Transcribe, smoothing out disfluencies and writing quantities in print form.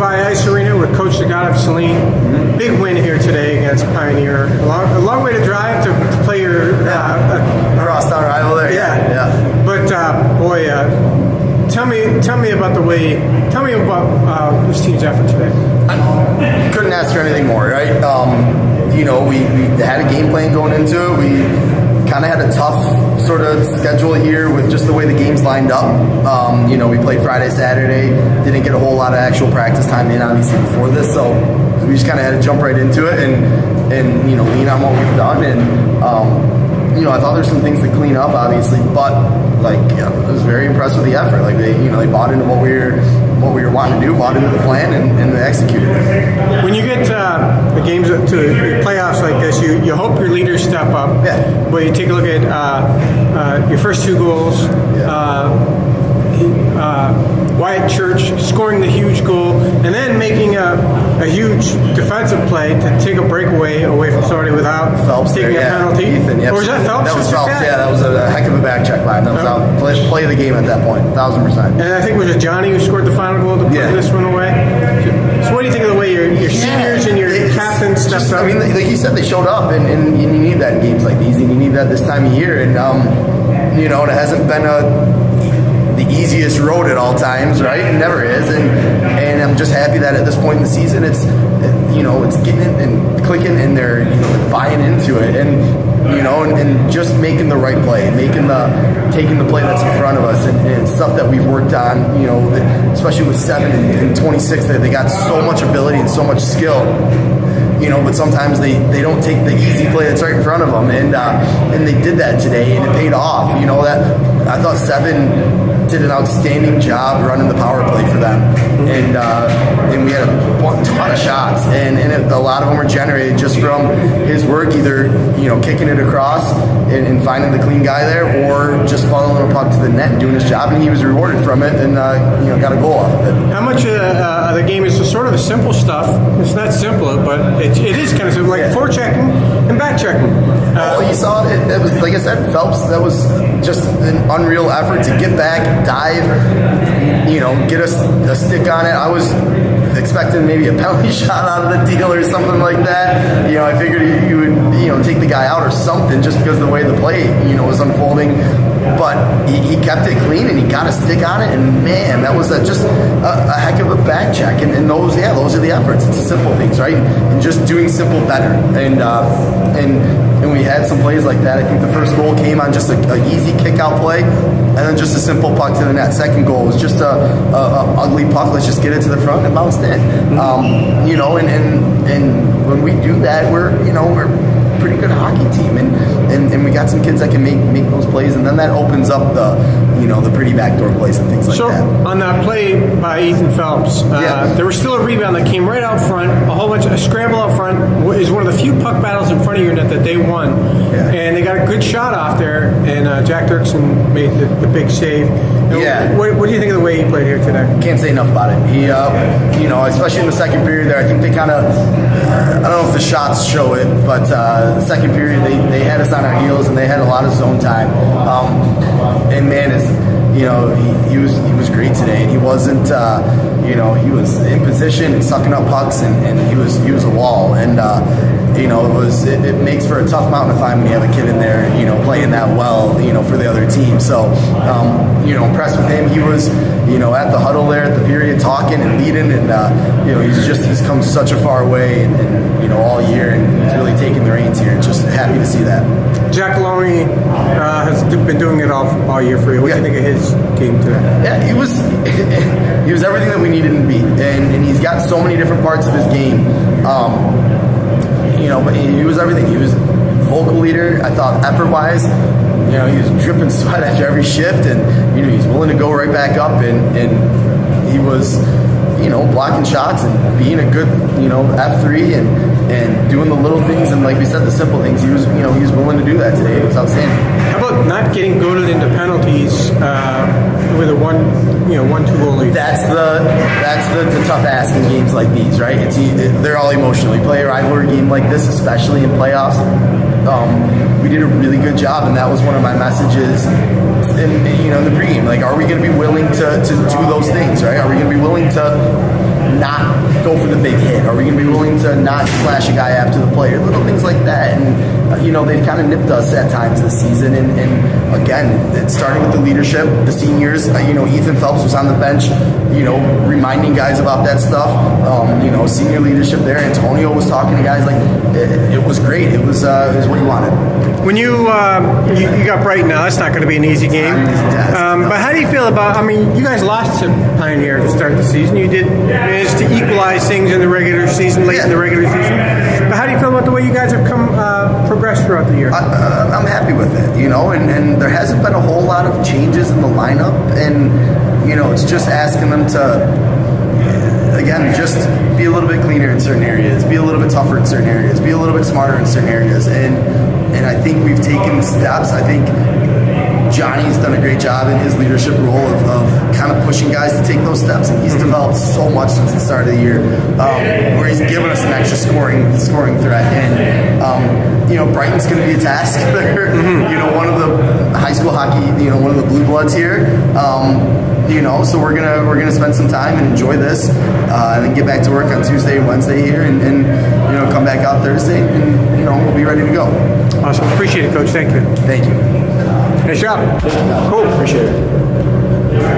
Vi Ice Arena with Coach Zagat of Saline. Mm-hmm. Big win here today against Pioneer. A long way to drive to play your crosstown rival there. Yeah. But tell me about this team's effort today. I couldn't ask for anything more, right? We had a game plan going into it. We kind of had a tough sort of schedule here with just the way the games lined up. We played Friday, Saturday, didn't get a whole lot of actual practice time in, obviously, before this, so we just kind of had to jump right into it and lean on what we've done. And I thought there's some things to clean up, obviously, but I was very impressed with the effort. They bought into what we were wanting to do, bought into the plan, and they executed it. When you get the games to playoffs like this, you hope your leaders step up. Yeah. But you take a look at your first two goals. Wyatt Church scoring the huge goal and then making a huge defensive play to take a breakaway away from somebody without Phelps taking a penalty. Ethan, yep. Or was that Phelps? That was Phelps, yeah. That was a heck of a back check line. That was out. Play of the game at that point, 1,000%. And I think it was Johnny who scored the final goal to put this one away. So what do you think of the way your seniors and your captain stepped up? I mean, like you said, they showed up, and you need that in games like these, and you need that this time of year. And, it hasn't been the easiest road at all times, right? It never is, and I'm just happy that at this point in the season, it's getting it and clicking, and they're buying into it, and just making the right play, taking the play that's in front of us, and stuff that we've worked on, especially with 7 and 26, that they got so much ability and so much skill. But sometimes they don't take the easy play that's right in front of them, and they did that today, and it paid off. That I thought 7 did an outstanding job running the power play for them, and we had a ton of shots, and a lot of them were generated just from his work, either kicking it across and finding the clean guy there, or just funneling a puck to the net and doing his job, and he was rewarded from it, and got a goal off of it. How much of the game is sort of the simple stuff? It's not simple, but it is kind of simple, like forechecking and backchecking. You saw it. It was, like I said, Phelps. That was just an unreal effort to get back, dive, get a stick on it. I was expecting maybe a penalty shot out of the deal or something like that. I figured he would, take the guy out or something just because of the way the play, was unfolding. But he kept it clean and he got a stick on it, and man, that was just a heck of a back check. And those are the efforts. It's the simple things, right? And just doing simple better. And we had some plays like that. I think the first goal came on just an easy kick out play, and then just a simple puck to the net. Second goal was just a ugly puck. Let's just get it to the front and it bounced in. And when we do that, we're a pretty good hockey team, and we got some kids that can make those plays, and then that opens up the pretty backdoor plays and things like that. So on that play by Ethan Phelps, there was still a rebound that came right out front, a scramble out front. Is one of the few puck battles in front of your net that they won, and they got a good shot off there, and Jack Dirksen made the big save. What do you think of the way he played here today? Can't say enough about it. He, especially in the second period there, I think they kind of, I don't know if the shots show it, but the second period they had us on our heels and they had a lot of zone time. And man, he was great today. And he wasn't, he was in position and sucking up pucks, and he was a wall. And it makes for a tough mountain to climb when you have a kid in there, playing that well, for the other team. So, impressed with him. He was, at the huddle there at the period talking and leading, and he's come such a far way, and all year, and he's really taken the reins here. Just happy to see that. Jack Longley has been doing it all year for you. What do you think of his game today? Yeah, he was everything that we needed him to be, and he's got so many different parts of his game. But he was everything. He was vocal leader. I thought effort-wise, he was dripping sweat after every shift, and he's willing to go right back up, and he was, blocking shots and being a good, F3 and doing the little things, and like we said, the simple things. He was willing to do that today. It was outstanding. How about not getting goaded into penalties with a 1-2 goal lead? That's the tough ask in games like these, right? They're all emotional. You play a rivalry game like this, especially in playoffs. We did a really good job, and that was one of my messages in the pregame. Like, are we going to be willing to do those things, right? Are we going to be willing to not go for the big hit? Are we going to be willing to not flash a guy after the play? Or little things like that. And, they've kind of nipped us at times this season. And again, it's starting with the leadership, the seniors. Ethan Phelps was on the bench, reminding guys about that stuff. Senior leadership there. Antonio was talking to guys. Like, it was great. It was what you wanted. When you got Brighton now, that's not going to be an easy game. But how do you feel about, you guys lost to Pioneer to start the season. You did manage to equalize things in the regular season, late in the regular season. But how do you feel about the way you guys have progressed throughout the year? I'm happy with it, and there hasn't been a whole lot of changes in the lineup. And, it's just asking them to, again, just be a little bit cleaner in certain areas, be a little bit tougher in certain areas, be a little bit smarter in certain areas. And I think we've taken steps. I think Johnny's done a great job in his leadership role of kind of pushing guys to take those steps, and he's developed so much since the start of the year, where he's given us an extra scoring threat. And Brighton's going to be a task. They're one of the high school hockey, one of the blue bloods here. So we're gonna spend some time and enjoy this, and then get back to work on Tuesday and Wednesday here, and come back out Thursday, and we'll be ready to go. Awesome, appreciate it, Coach. Thank you. Thank you. Nice job. Cool. Appreciate it.